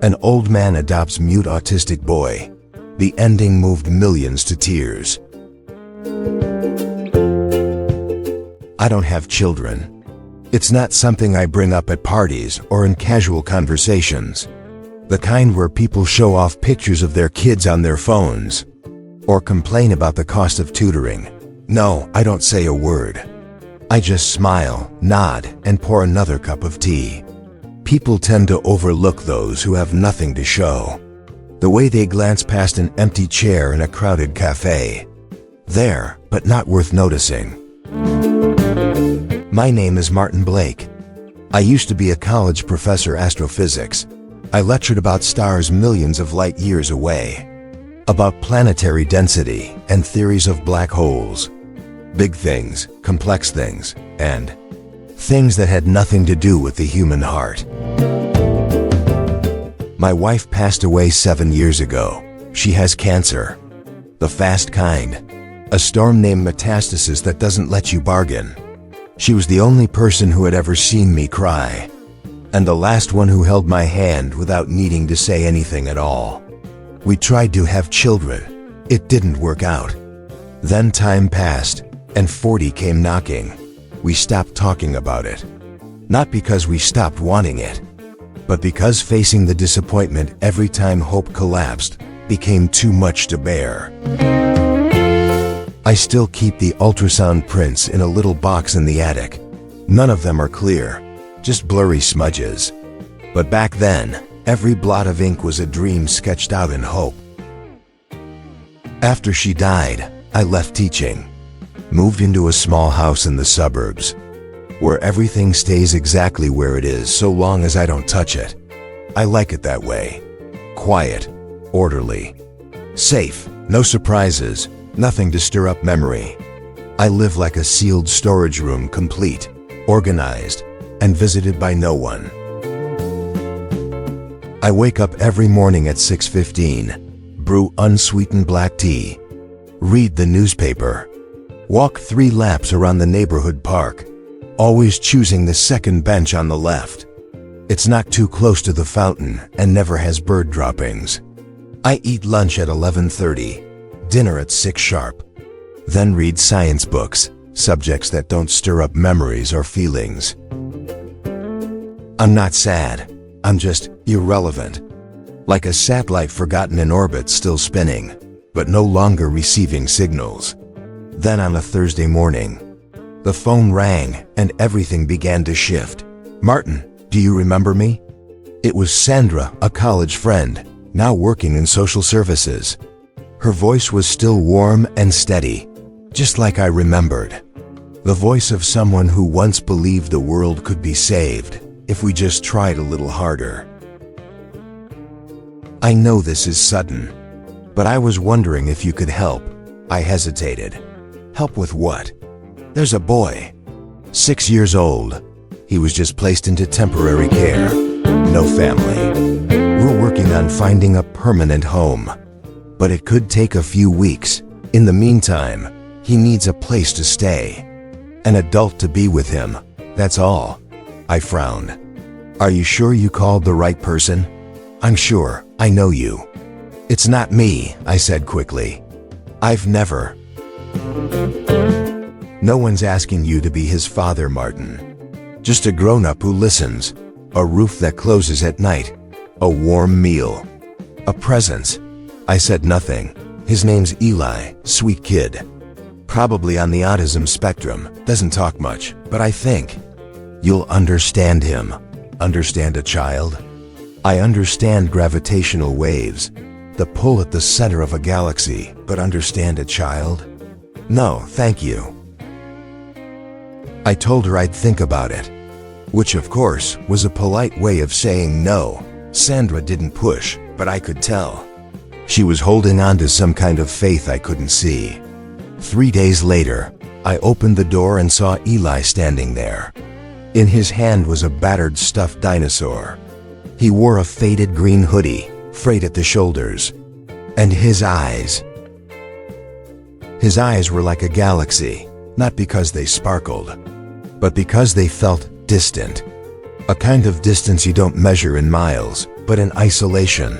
An old man adopts mute autistic boy. The ending moved millions to tears. I don't have children. It's not something I bring up at parties or in casual conversations. The kind where people show off pictures of their kids on their phones or complain about the cost of tutoring. No, I don't say a word. I just smile, nod, and pour another cup of tea. People tend to overlook those who have nothing to show. The way they glance past an empty chair in a crowded cafe. There, but not worth noticing. My name is Martin Blake. I used to be a college professor astrophysics. I lectured about stars millions of light years away, about planetary density and theories of black holes. Big things, complex things, and things that had nothing to do with the human heart. My wife passed away 7 years ago. She has cancer. The fast kind. A storm named metastasis that doesn't let you bargain. She was the only person who had ever seen me cry, and the last one who held my hand without needing to say anything at all. We tried to have children. It didn't work out. Then time passed, and 40 came knocking. We stopped talking about it. Not because we stopped wanting it, but because facing the disappointment every time hope collapsed became too much to bear. I still keep the ultrasound prints in a little box in the attic. None of them are clear, just blurry smudges. But back then, every blot of ink was a dream sketched out in hope. After she died, I left teaching. Moved into a small house in the suburbs, where everything stays exactly where it is so long as I don't touch it. I like it that way. Quiet, orderly, safe, no surprises, nothing to stir up memory. I live like a sealed storage room, complete, organized, and visited by no one. I wake up every morning at 6:15, brew unsweetened black tea, read the newspaper, walk 3 laps around the neighborhood park, always choosing the second bench on the left. It's not too close to the fountain and never has bird droppings. I eat lunch at 11:30, dinner at 6 sharp. Then read science books, subjects that don't stir up memories or feelings. I'm not sad, I'm just irrelevant. Like a satellite forgotten in orbit, still spinning, but no longer receiving signals. Then on a Thursday morning, the phone rang and everything began to shift. "Martin, do you remember me?" It was Sandra, a college friend, now working in social services. Her voice was still warm and steady, just like I remembered. The voice of someone who once believed the world could be saved if we just tried a little harder. "I know this is sudden, but I was wondering if you could help." I hesitated. "Help with what?" "There's a boy, 6 years old. He was just placed into temporary care. No family. We're working on finding a permanent home, but it could take a few weeks. In the meantime, he needs a place to stay. An adult to be with him, that's all." I frowned. "Are you sure you called the right person?" "I'm sure, I know you." "It's not me," I said quickly. "I've never." "No one's asking you to be his father, Martin. Just a grown-up who listens, a roof that closes at night, a warm meal, a presence." I said nothing. "His name's Eli, sweet kid. Probably on the autism spectrum, doesn't talk much, but I think you'll understand him." "Understand a child?" "I understand gravitational waves, the pull at the center of a galaxy, but understand a child? No, thank you." I told her I'd think about it, which of course was a polite way of saying no. Sandra didn't push, but I could tell. She was holding on to some kind of faith I couldn't see. 3 days later, I opened the door and saw Eli standing there. In his hand was a battered stuffed dinosaur. He wore a faded green hoodie, frayed at the shoulders. And his eyes were like a galaxy, not because they sparkled, but because they felt distant. A kind of distance you don't measure in miles, but in isolation.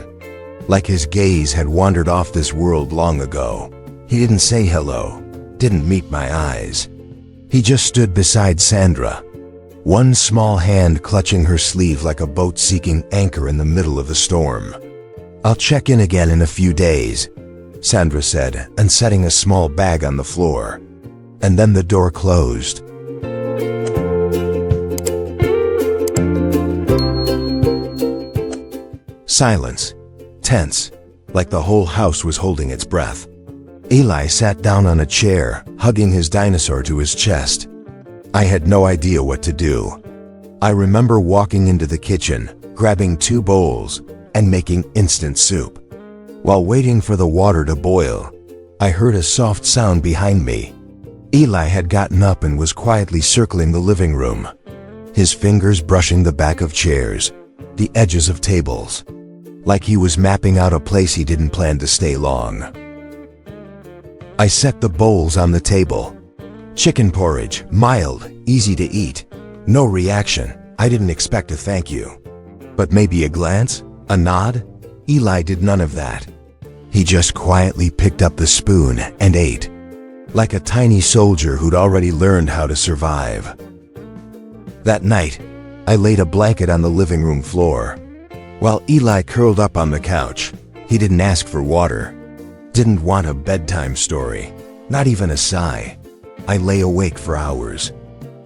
Like his gaze had wandered off this world long ago. He didn't say hello, didn't meet my eyes. He just stood beside Sandra, one small hand clutching her sleeve like a boat seeking anchor in the middle of a storm. "I'll check in again in a few days," Sandra said, and setting a small bag on the floor. And then the door closed. Silence, tense, like the whole house was holding its breath. Eli sat down on a chair, hugging his dinosaur to his chest. I had no idea what to do. I remember walking into the kitchen, grabbing 2 bowls, and making instant soup. While waiting for the water to boil, I heard a soft sound behind me. Eli had gotten up and was quietly circling the living room, his fingers brushing the back of chairs, the edges of tables, like he was mapping out a place he didn't plan to stay long. I set the bowls on the table. Chicken porridge, mild, easy to eat. No reaction. I didn't expect a thank you. But maybe a glance? A nod? Eli did none of that. He just quietly picked up the spoon and ate, like a tiny soldier who'd already learned how to survive. That night, I laid a blanket on the living room floor. While Eli curled up on the couch, he didn't ask for water. Didn't want a bedtime story, not even a sigh. I lay awake for hours,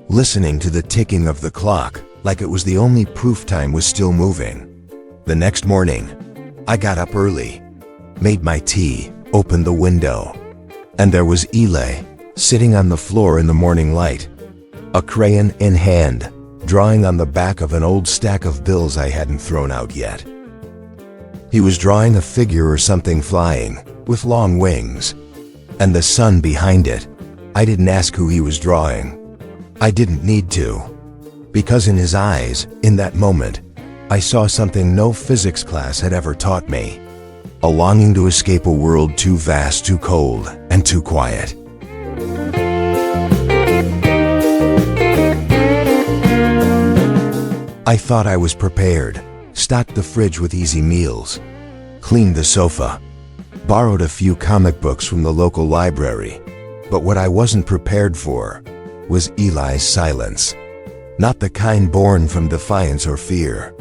listening to the ticking of the clock like it was the only proof time was still moving. The next morning, I got up early, made my tea, opened the window, and there was Eli, sitting on the floor in the morning light, a crayon in hand, drawing on the back of an old stack of bills I hadn't thrown out yet. He was drawing a figure or something flying, with long wings, and the sun behind it. I didn't ask who he was drawing. I didn't need to, because in his eyes, in that moment, I saw something no physics class had ever taught me. A longing to escape a world too vast, too cold, and too quiet. I thought I was prepared, stocked the fridge with easy meals, cleaned the sofa, borrowed a few comic books from the local library. But what I wasn't prepared for was Eli's silence. Not the kind born from defiance or fear.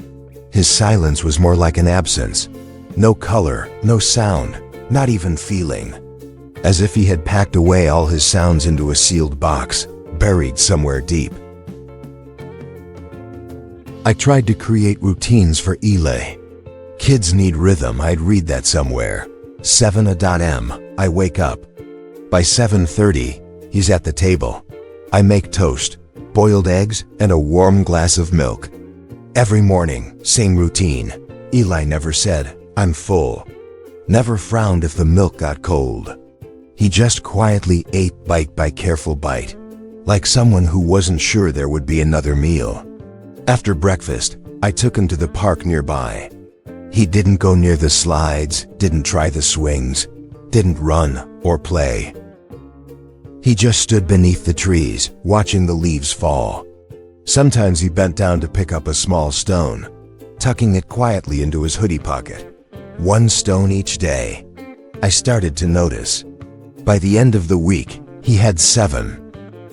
His silence was more like an absence. No color, no sound, not even feeling. As if he had packed away all his sounds into a sealed box, buried somewhere deep. I tried to create routines for Eli. Kids need rhythm, I'd read that somewhere. 7 a.m, I wake up. By 7:30, he's at the table. I make toast, boiled eggs, and a warm glass of milk. Every morning, same routine. Eli never said, "I'm full." Never frowned if the milk got cold. He just quietly ate bite by careful bite, like someone who wasn't sure there would be another meal. After breakfast, I took him to the park nearby. He didn't go near the slides, didn't try the swings, didn't run or play. He just stood beneath the trees, watching the leaves fall. Sometimes he bent down to pick up a small stone, tucking it quietly into his hoodie pocket. 1 stone each day. I started to notice. By the end of the week, he had 7,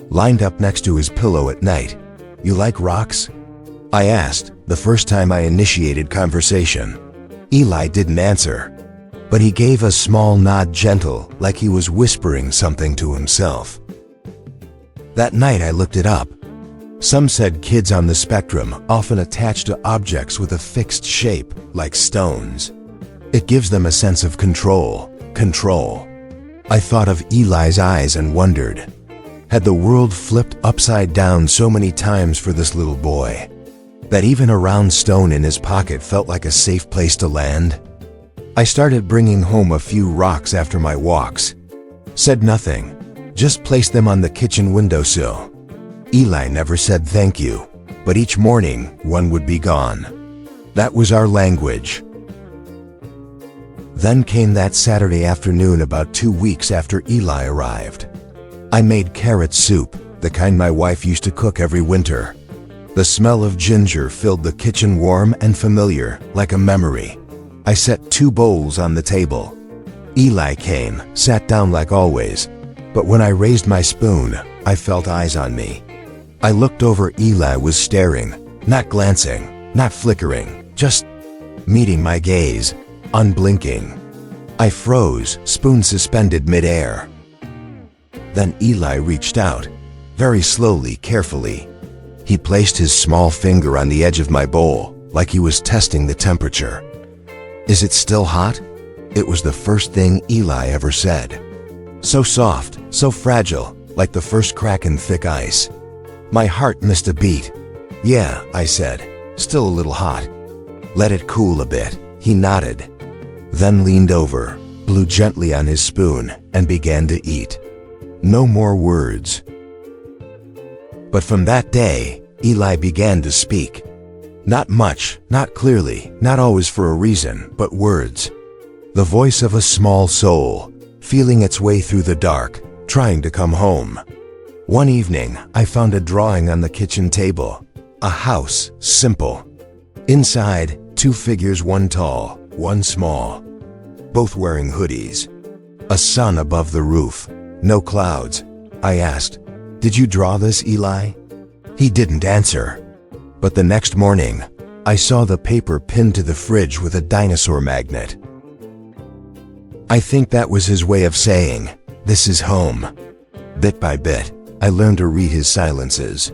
lined up next to his pillow at night. "You like rocks?" I asked, the first time I initiated conversation. Eli didn't answer, but he gave a small nod, gentle, like he was whispering something to himself. That night I looked it up. Some said kids on the spectrum often attach to objects with a fixed shape, like stones. It gives them a sense of control. I thought of Eli's eyes and wondered, had the world flipped upside down so many times for this little boy, that even a round stone in his pocket felt like a safe place to land? I started bringing home a few rocks after my walks. Said nothing, just placed them on the kitchen windowsill. Eli never said thank you, but each morning one would be gone. That was our language. Then came that Saturday afternoon about 2 weeks after Eli arrived. I made carrot soup, the kind my wife used to cook every winter. The smell of ginger filled the kitchen, warm and familiar, like a memory. I set 2 bowls on the table. Eli came, sat down like always, but when I raised my spoon, I felt eyes on me. I looked over. Eli was staring, not glancing, not flickering, just meeting my gaze, unblinking. I froze, spoon suspended midair. Then Eli reached out, very slowly, carefully. He placed his small finger on the edge of my bowl, like he was testing the temperature. "Is it still hot?" It was the first thing Eli ever said. So soft, so fragile, like the first crack in thick ice. My heart missed a beat. "Yeah," I said, "still a little hot." "Let it cool a bit," he nodded. Then leaned over, blew gently on his spoon, and began to eat. No more words. But from that day, Eli began to speak. Not much, not clearly, not always for a reason, but words. The voice of a small soul, feeling its way through the dark, trying to come home. One evening, I found a drawing on the kitchen table. A house, simple. Inside, 2 figures, one tall, one small, both wearing hoodies. A sun above the roof, no clouds. I asked, "Did you draw this, Eli?" He didn't answer. But the next morning, I saw the paper pinned to the fridge with a dinosaur magnet. I think that was his way of saying, "This is home." Bit by bit, I learned to read his silences.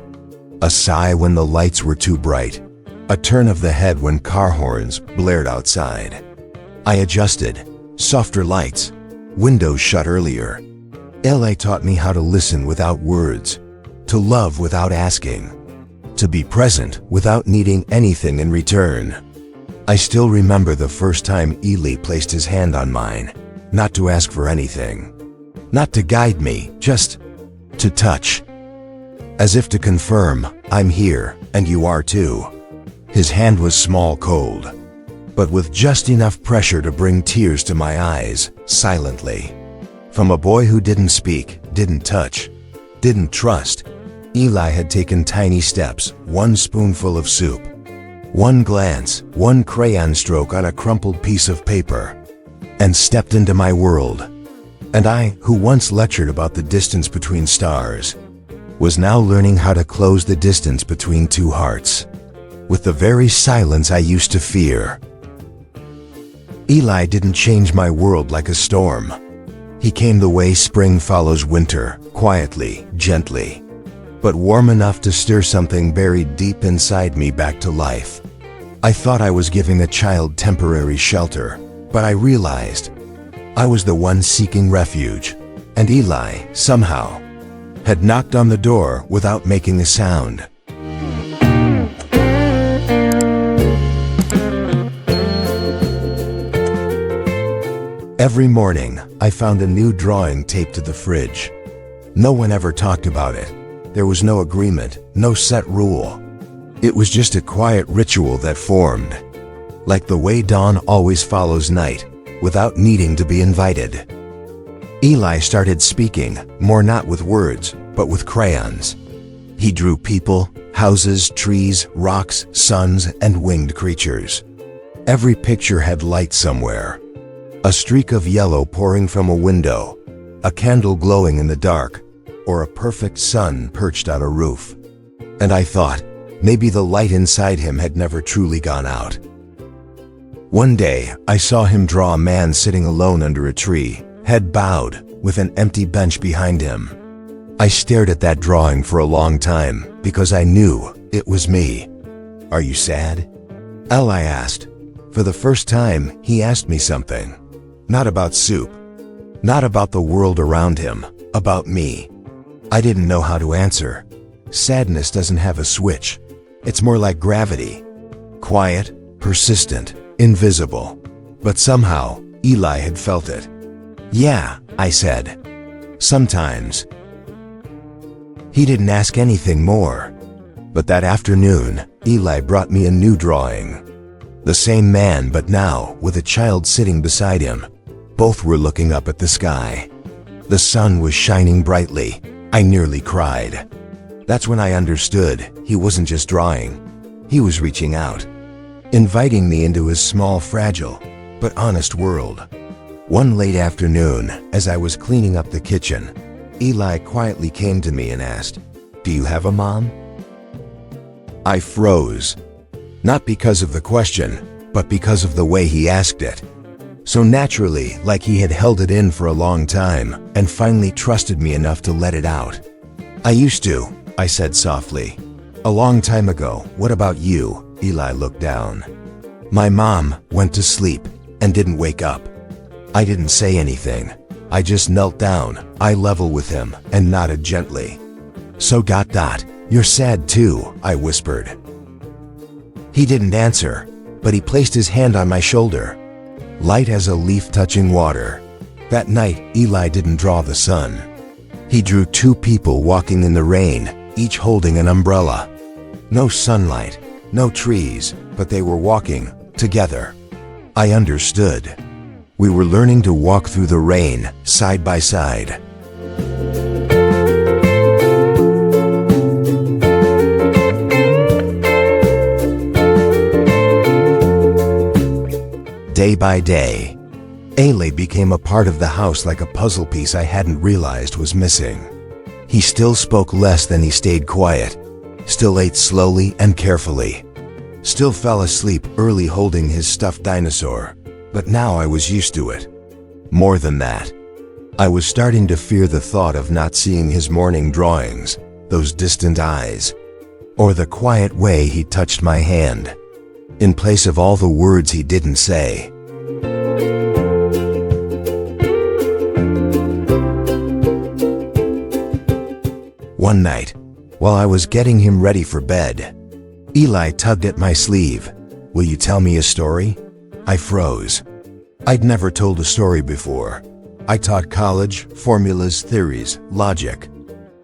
A sigh when the lights were too bright. A turn of the head when car horns blared outside. I adjusted. Softer lights. Windows shut earlier. LA taught me how to listen without words. To love without asking. To be present without needing anything in return. I still remember the first time Eli placed his hand on mine. Not to ask for anything. Not to guide me, just to touch. As if to confirm, "I'm here, and you are too." His hand was small, cold, but with just enough pressure to bring tears to my eyes, silently. From a boy who didn't speak, didn't touch, didn't trust, Eli had taken tiny steps, 1 spoonful of soup, 1 glance, 1 crayon stroke on a crumpled piece of paper, and stepped into my world. And I, who once lectured about the distance between stars, was now learning how to close the distance between 2 hearts, with the very silence I used to fear. Eli didn't change my world like a storm. He came the way spring follows winter, quietly, gently, but warm enough to stir something buried deep inside me back to life. I thought I was giving a child temporary shelter, but I realized I was the one seeking refuge, and Eli, somehow, had knocked on the door without making a sound. Every morning, I found a new drawing taped to the fridge. No one ever talked about it. There was no agreement, no set rule. It was just a quiet ritual that formed, like the way dawn always follows night, without needing to be invited. Eli started speaking, more not with words, but with crayons. He drew people, houses, trees, rocks, suns, and winged creatures. Every picture had light somewhere. A streak of yellow pouring from a window, a candle glowing in the dark, or a perfect sun perched on a roof. And I thought, maybe the light inside him had never truly gone out. One day, I saw him draw a man sitting alone under a tree, head bowed, with an empty bench behind him. I stared at that drawing for a long time, because I knew it was me. "Are you sad?" I asked. For the first time, he asked me something. Not about soup. Not about the world around him. About me. I didn't know how to answer. Sadness doesn't have a switch. It's more like gravity. Quiet, persistent, invisible. But somehow, Eli had felt it. "Yeah," I said. "Sometimes." He didn't ask anything more. But that afternoon, Eli brought me a new drawing. The same man, but now with a child sitting beside him. Both were looking up at the sky. The sun was shining brightly. I nearly cried. That's when I understood he wasn't just drawing. He was reaching out, inviting me into his small, fragile, but honest world. One late afternoon, as I was cleaning up the kitchen, Eli quietly came to me and asked, "Do you have a mom?" I froze, not because of the question, but because of the way he asked it. So naturally, like he had held it in for a long time and finally trusted me enough to let it out. "I used to," I said softly. "A long time ago. What about you?" Eli looked down. "My mom went to sleep and didn't wake up." I didn't say anything. I just knelt down, eye level with him, and nodded gently. "So ... you're sad too," I whispered. He didn't answer, but he placed his hand on my shoulder, light as a leaf touching water. That night, Eli didn't draw the sun. He drew two people walking in the rain, each holding an umbrella. No sunlight, no trees, but they were walking together. I understood. We were learning to walk through the rain, side by side. Day by day, Eli became a part of the house like a puzzle piece I hadn't realized was missing. He still spoke less than he stayed quiet, still ate slowly and carefully, still fell asleep early holding his stuffed dinosaur, but now I was used to it. More than that, I was starting to fear the thought of not seeing his morning drawings, those distant eyes, or the quiet way he touched my hand, in place of all the words he didn't say. One night, while I was getting him ready for bed, Eli tugged at my sleeve. "Will you tell me a story?" I froze. I'd never told a story before. I taught college, formulas, theories, logic.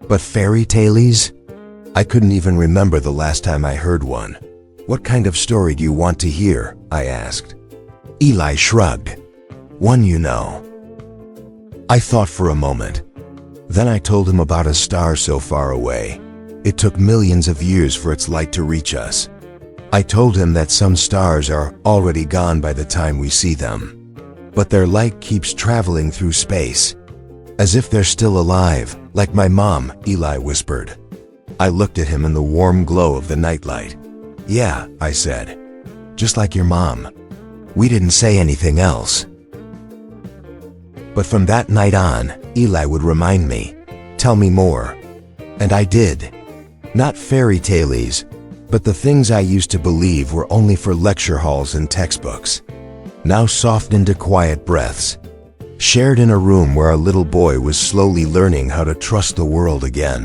But fairy tales? I couldn't even remember the last time I heard one. "What kind of story do you want to hear?" I asked. Eli shrugged. "One you know." I thought for a moment. Then I told him about a star so far away. It took millions of years for its light to reach us. I told him that some stars are already gone by the time we see them. But their light keeps traveling through space, as if they're still alive, like my mom, Eli whispered. I looked at him in the warm glow of the nightlight. "Yeah," I said, "just like your mom." We didn't say anything else. But from that night on, Eli would remind me, "Tell me more." And I did. Not fairy tales, but the things I used to believe were only for lecture halls and textbooks, now softened into quiet breaths, shared in a room where a little boy was slowly learning how to trust the world again.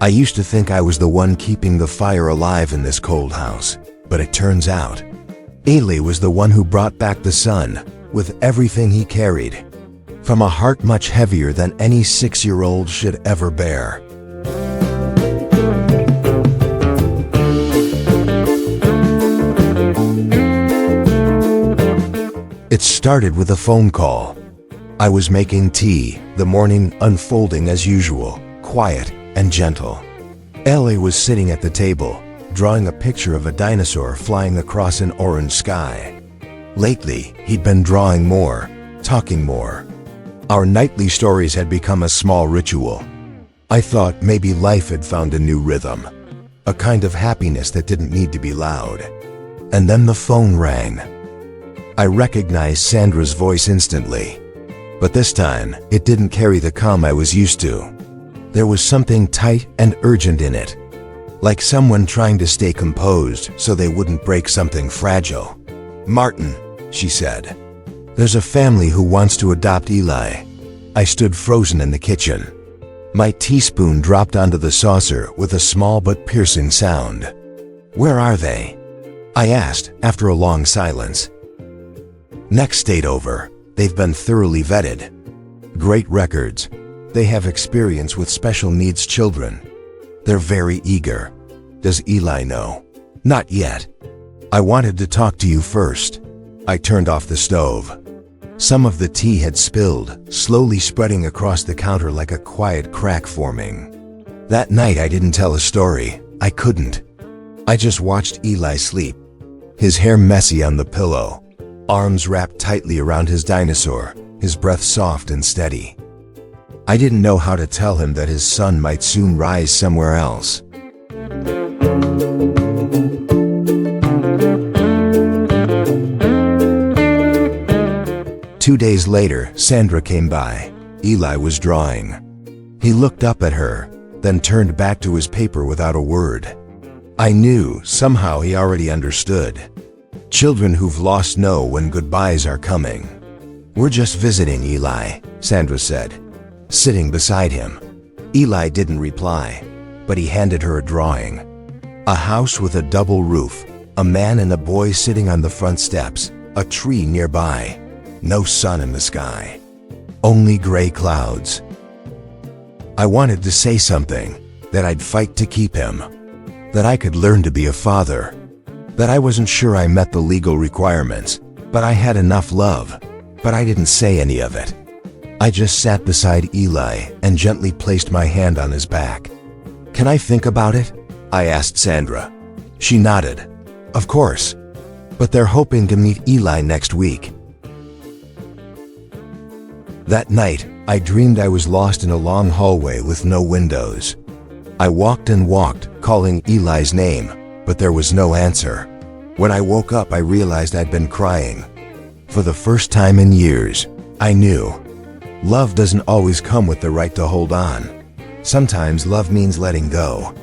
I used to think I was the one keeping the fire alive in this cold house, but it turns out, Eli was the one who brought back the sun, with everything he carried, from a heart much heavier than any 6-year-old should ever bear. It started with a phone call. I was making tea, the morning unfolding as usual, quiet and gentle. Ellie was sitting at the table, drawing a picture of a dinosaur flying across an orange sky. Lately, he'd been drawing more, talking more. Our nightly stories had become a small ritual. I thought maybe life had found a new rhythm, a kind of happiness that didn't need to be loud. And then the phone rang. I recognized Sandra's voice instantly, but this time, it didn't carry the calm I was used to. There was something tight and urgent in it, like someone trying to stay composed so they wouldn't break something fragile. "Martin," she said, "there's a family who wants to adopt Eli." I stood frozen in the kitchen. My teaspoon dropped onto the saucer with a small but piercing sound. "Where are they?" I asked after a long silence. "Next state over. They've been thoroughly vetted. Great records. They have experience with special needs children. They're very eager." "Does Eli know?" "Not yet. I wanted to talk to you first." I turned off the stove. Some of the tea had spilled, slowly spreading across the counter like a quiet crack forming. That night I didn't tell a story. I couldn't. I just watched Eli sleep, his hair messy on the pillow, arms wrapped tightly around his dinosaur, his breath soft and steady. I didn't know how to tell him that his sun might soon rise somewhere else. Two days later, Sandra came by. Eli was drawing. He looked up at her, then turned back to his paper without a word. I knew somehow he already understood. Children who've lost know when goodbyes are coming. "We're just visiting, Eli," Sandra said, sitting beside him. Eli didn't reply, but he handed her a drawing. A house with a double roof, a man and a boy sitting on the front steps, a tree nearby. No sun in the sky. Only gray clouds. I wanted to say something, that I'd fight to keep him, that I could learn to be a father, that I wasn't sure I met the legal requirements, but I had enough love, but I didn't say any of it. I just sat beside Eli and gently placed my hand on his back. "Can I think about it?" I asked Sandra. She nodded. "Of course. But they're hoping to meet Eli next week." That night, I dreamed I was lost in a long hallway with no windows. I walked and walked, calling Eli's name, but there was no answer. When I woke up, I realized I'd been crying. For the first time in years, I knew. Love doesn't always come with the right to hold on. Sometimes love means letting go.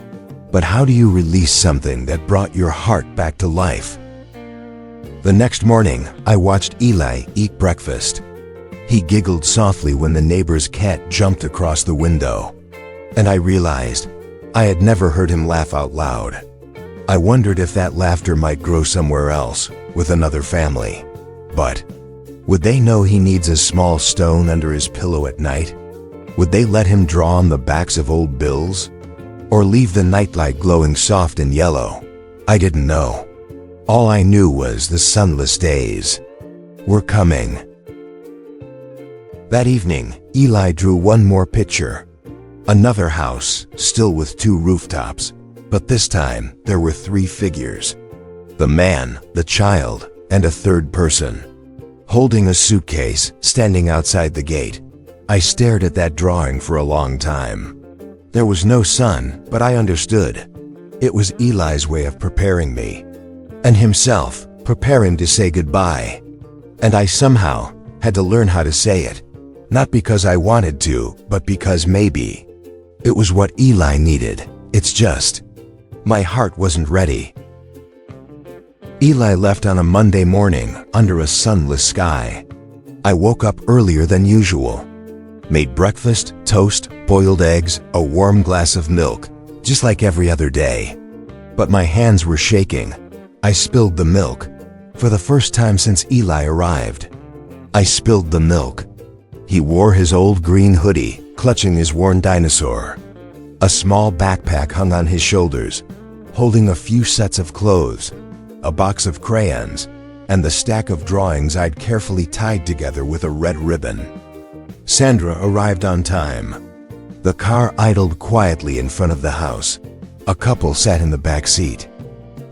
But how do you release something that brought your heart back to life? The next morning, I watched Eli eat breakfast. He giggled softly when the neighbor's cat jumped across the window. And I realized I had never heard him laugh out loud. I wondered if that laughter might grow somewhere else, with another family. But would they know he needs a small stone under his pillow at night? Would they let him draw on the backs of old bills? Or leave the nightlight glowing soft and yellow? I didn't know. All I knew was the sunless days were coming. That evening, Eli drew one more picture. Another house, still with 2 rooftops. But this time, there were 3 figures. The man, the child, and a third person. Holding a suitcase, standing outside the gate. I stared at that drawing for a long time. There was no sun, but I understood. It was Eli's way of preparing me. And himself, preparing to say goodbye. And I somehow had to learn how to say it. Not because I wanted to, but because maybe it was what Eli needed. It's just, my heart wasn't ready. Eli left on a Monday morning under a sunless sky. I woke up earlier than usual. Made breakfast, toast, boiled eggs, a warm glass of milk, just like every other day. But my hands were shaking. I spilled the milk. For the first time since Eli arrived. I spilled the milk. He wore his old green hoodie, clutching his worn dinosaur. A small backpack hung on his shoulders, holding a few sets of clothes, a box of crayons, and the stack of drawings I'd carefully tied together with a red ribbon. Sandra arrived on time. The car idled quietly in front of the house. A couple sat in the back seat.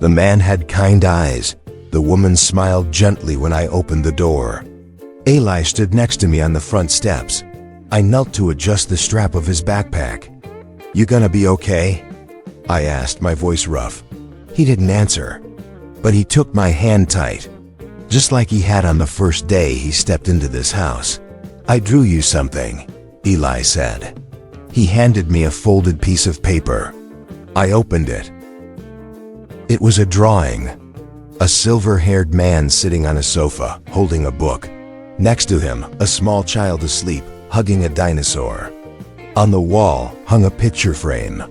The man had kind eyes. The woman smiled gently when I opened the door. Eli stood next to me on the front steps. I knelt to adjust the strap of his backpack. "You gonna be okay?" I asked, my voice rough. He didn't answer, but he took my hand tight, just like he had on the first day he stepped into this house. "I drew you something," Eli said. He handed me a folded piece of paper. I opened it. It was a drawing. A silver-haired man sitting on a sofa, holding a book. Next to him, a small child asleep, hugging a dinosaur. On the wall hung a picture frame.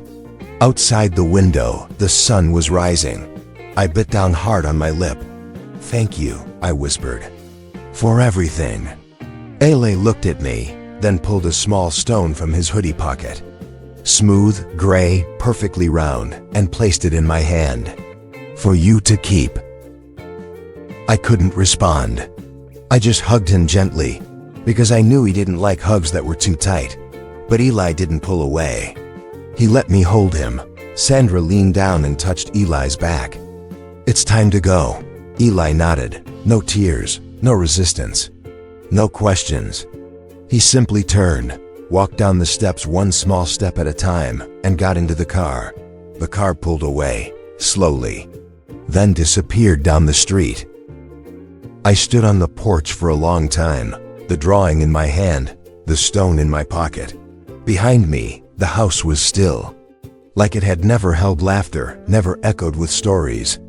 Outside the window, the sun was rising. I bit down hard on my lip. "Thank you," I whispered, "for everything." Eli looked at me, then pulled a small stone from his hoodie pocket. Smooth, gray, perfectly round, and placed it in my hand. "For you to keep." I couldn't respond. I just hugged him gently, because I knew he didn't like hugs that were too tight. But Eli didn't pull away. He let me hold him, Sandra leaned down and touched Eli's back. "It's time to go." Eli nodded. No tears, no resistance, no questions. He simply turned, walked down the steps one small step at a time, and got into the car. The car pulled away, slowly, then disappeared down the street. I stood on the porch for a long time, the drawing in my hand, the stone in my pocket. Behind me, the house was still, like it had never held laughter, never echoed with stories,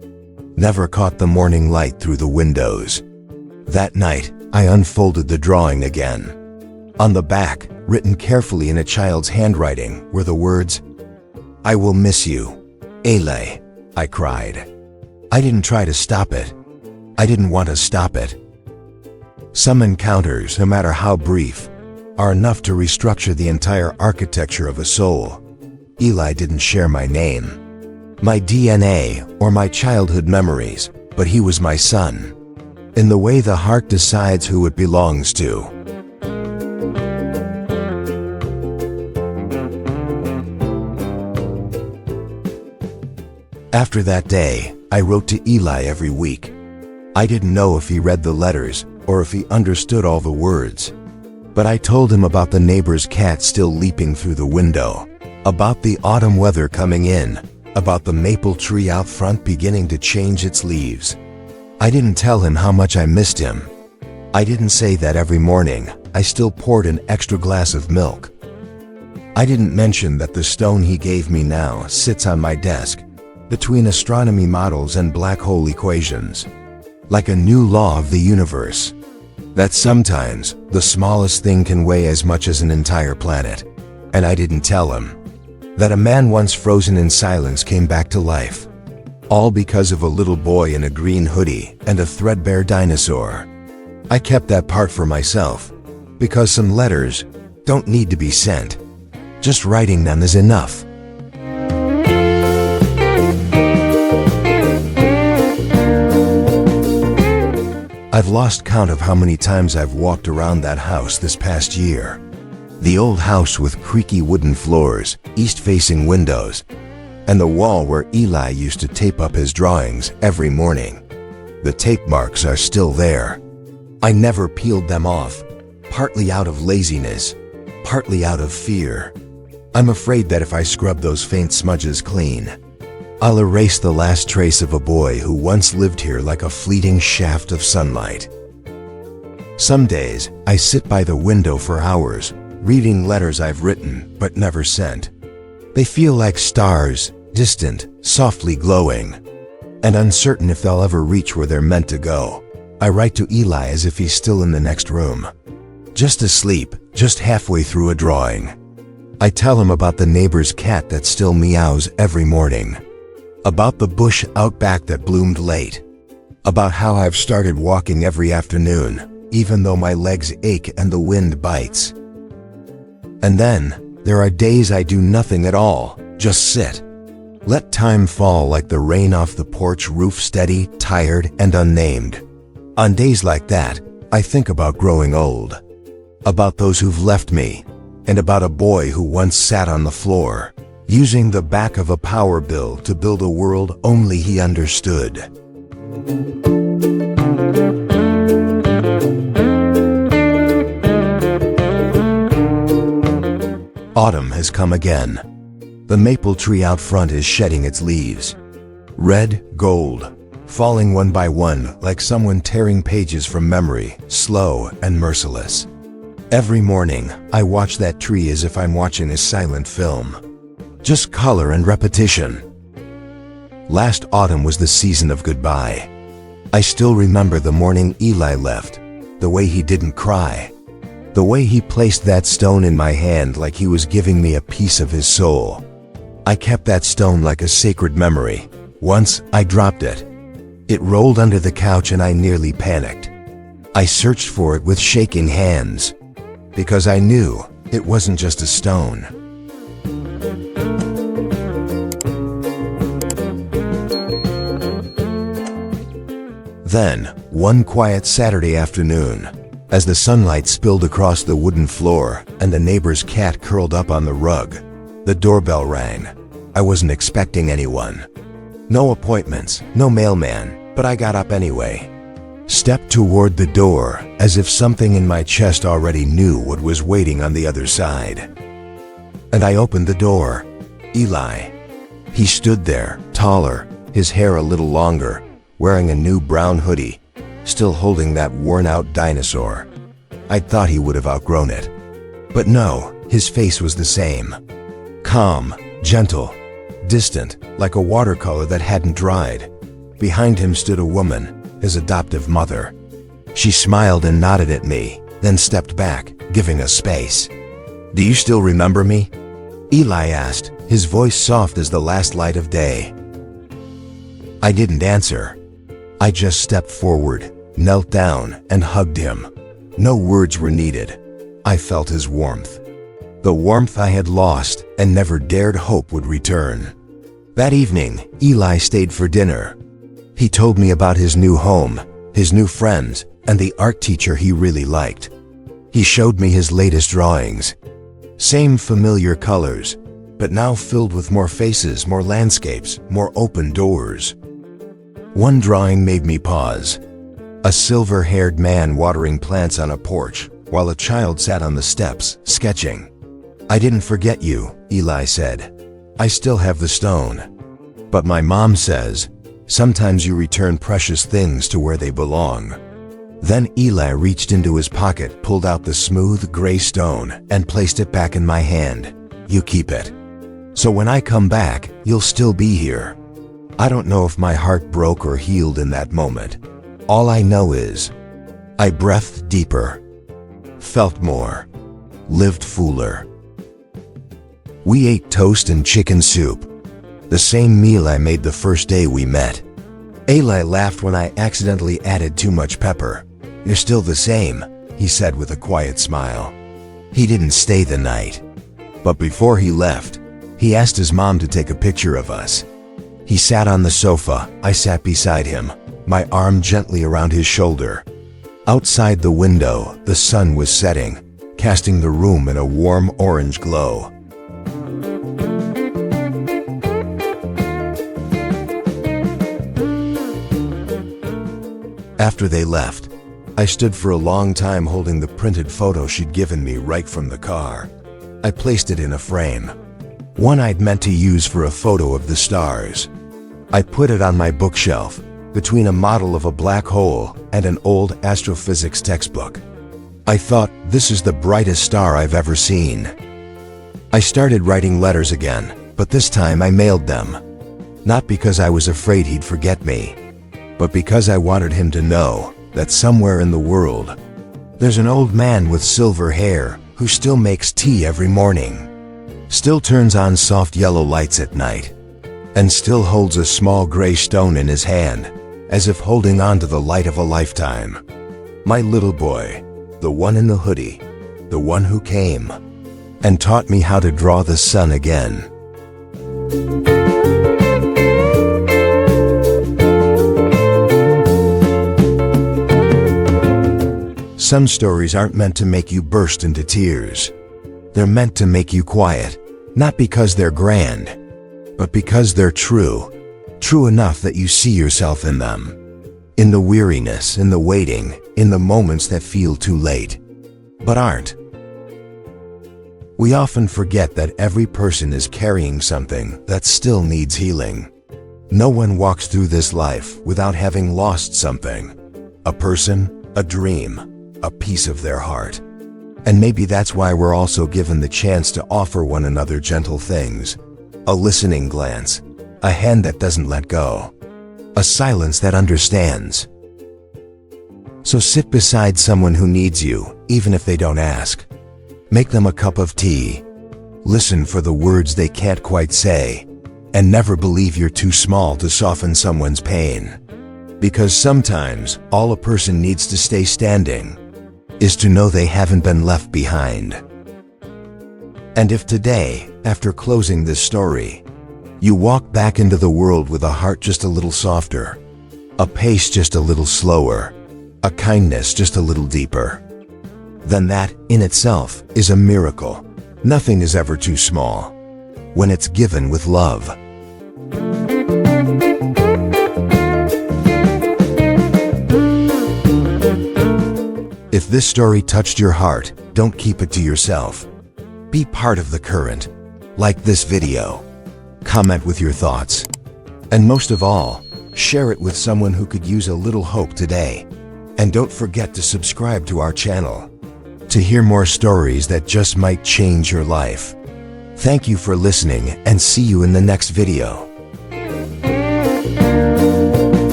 never caught the morning light through the windows. That night, I unfolded the drawing again. On the back, written carefully in a child's handwriting, were the words, "I will miss you, Eli." I cried. I didn't try to stop it. I didn't want to stop it. Some encounters, no matter how brief, are enough to restructure the entire architecture of a soul. Eli didn't share my name, my DNA, or my childhood memories, but he was my son, in the way the heart decides who it belongs to. After that day, I wrote to Eli every week. I didn't know if he read the letters or if he understood all the words, but I told him about the neighbor's cat still leaping through the window, about the autumn weather coming in, about the maple tree out front beginning to change its leaves. I didn't tell him how much I missed him. I didn't say that every morning I still poured an extra glass of milk. I didn't mention that the stone he gave me now sits on my desk, between astronomy models and black hole equations, like a new law of the universe, that sometimes the smallest thing can weigh as much as an entire planet. And I didn't tell him that a man once frozen in silence came back to life, all because of a little boy in a green hoodie and a threadbare dinosaur. I kept that part for myself, because some letters don't need to be sent. Just writing them is enough. I've lost count of how many times I've walked around that house this past year. The old house with creaky wooden floors, east-facing windows, and the wall where Eli used to tape up his drawings every morning. The tape marks are still there. I never peeled them off, partly out of laziness, partly out of fear. I'm afraid that if I scrub those faint smudges clean, I'll erase the last trace of a boy who once lived here like a fleeting shaft of sunlight. Some days, I sit by the window for hours, reading letters I've written but never sent. They feel like stars, distant, softly glowing, and uncertain if they'll ever reach where they're meant to go. I write to Eli as if he's still in the next room, just asleep, just halfway through a drawing. I tell him about the neighbor's cat that still meows every morning, about the bush out back that bloomed late, about how I've started walking every afternoon, even though my legs ache and the wind bites. And then, there are days I do nothing at all, just sit. Let time fall like the rain off the porch roof, steady, tired, and unnamed. On days like that, I think about growing old, about those who've left me, and about a boy who once sat on the floor, using the back of a power bill to build a world only he understood. Autumn has come again. The maple tree out front is shedding its leaves. Red, gold, falling one by one like someone tearing pages from memory, slow and merciless. Every morning, I watch that tree as if I'm watching a silent film. Just color and repetition. Last autumn was the season of goodbye. I still remember the morning Eli left, the way he didn't cry, the way he placed that stone in my hand like he was giving me a piece of his soul. I kept that stone like a sacred memory. Once, I dropped it. It rolled under the couch and I nearly panicked. I searched for it with shaking hands, because I knew it wasn't just a stone. Then, one quiet Saturday afternoon, as the sunlight spilled across the wooden floor and the neighbor's cat curled up on the rug, the doorbell rang. I wasn't expecting anyone. No appointments, no mailman, but I got up anyway. Stepped toward the door, as if something in my chest already knew what was waiting on the other side. And I opened the door. Eli. He stood there, taller, his hair a little longer, wearing a new brown hoodie, still holding that worn-out dinosaur. I'd thought he would have outgrown it. But no, his face was the same. Calm, gentle, distant, like a watercolor that hadn't dried. Behind him stood a woman, his adoptive mother. She smiled and nodded at me, then stepped back, giving us space. "Do you still remember me?" Eli asked, his voice soft as the last light of day. I didn't answer. I just stepped forward, knelt down, and hugged him. No words were needed. I felt his warmth. The warmth I had lost and never dared hope would return. That evening, Eli stayed for dinner. He told me about his new home, his new friends, and the art teacher he really liked. He showed me his latest drawings. Same familiar colors, but now filled with more faces, more landscapes, more open doors. One drawing made me pause. A silver-haired man watering plants on a porch, while a child sat on the steps, sketching. "I didn't forget you," Eli said. "I still have the stone. But my mom says, sometimes you return precious things to where they belong." Then Eli reached into his pocket, pulled out the smooth, gray stone, and placed it back in my hand. "You keep it. So when I come back, you'll still be here." I don't know if my heart broke or healed in that moment. All I know is, I breathed deeper, felt more, lived fuller. We ate toast and chicken soup, the same meal I made the first day we met. Eli laughed when I accidentally added too much pepper. "You're still the same," he said with a quiet smile. He didn't stay the night. But before he left, he asked his mom to take a picture of us. He sat on the sofa, I sat beside him, my arm gently around his shoulder. Outside the window, the sun was setting, casting the room in a warm orange glow. After they left, I stood for a long time holding the printed photo she'd given me right from the car. I placed it in a frame, one I'd meant to use for a photo of the stars. I put it on my bookshelf, between a model of a black hole and an old astrophysics textbook. I thought, this is the brightest star I've ever seen. I started writing letters again, but this time I mailed them. Not because I was afraid he'd forget me, but because I wanted him to know that somewhere in the world, there's an old man with silver hair who still makes tea every morning, still turns on soft yellow lights at night, and still holds a small gray stone in his hand, as if holding on to the light of a lifetime. My little boy, the one in the hoodie, the one who came and taught me how to draw the sun again. Some stories aren't meant to make you burst into tears. They're meant to make you quiet, not because they're grand, but because they're true. True enough that you see yourself in them. In the weariness, in the waiting, in the moments that feel too late, but aren't. We often forget that every person is carrying something that still needs healing. No one walks through this life without having lost something. A person, a dream, a piece of their heart. And maybe that's why we're also given the chance to offer one another gentle things. A listening glance, a hand that doesn't let go, a silence that understands. So sit beside someone who needs you, even if they don't ask. Make them a cup of tea. Listen for the words they can't quite say, and never believe you're too small to soften someone's pain. Because sometimes, all a person needs to stay standing is to know they haven't been left behind. And if today, after closing this story, you walk back into the world with a heart just a little softer, a pace just a little slower, a kindness just a little deeper, then that, in itself, is a miracle. Nothing is ever too small. when it's given with love. If this story touched your heart, don't keep it to yourself. Be part of the current. Like this video. Comment with your thoughts. And most of all, share it with someone who could use a little hope today. And don't forget to subscribe to our channel to hear more stories that just might change your life. Thank you for listening and see you in the next video.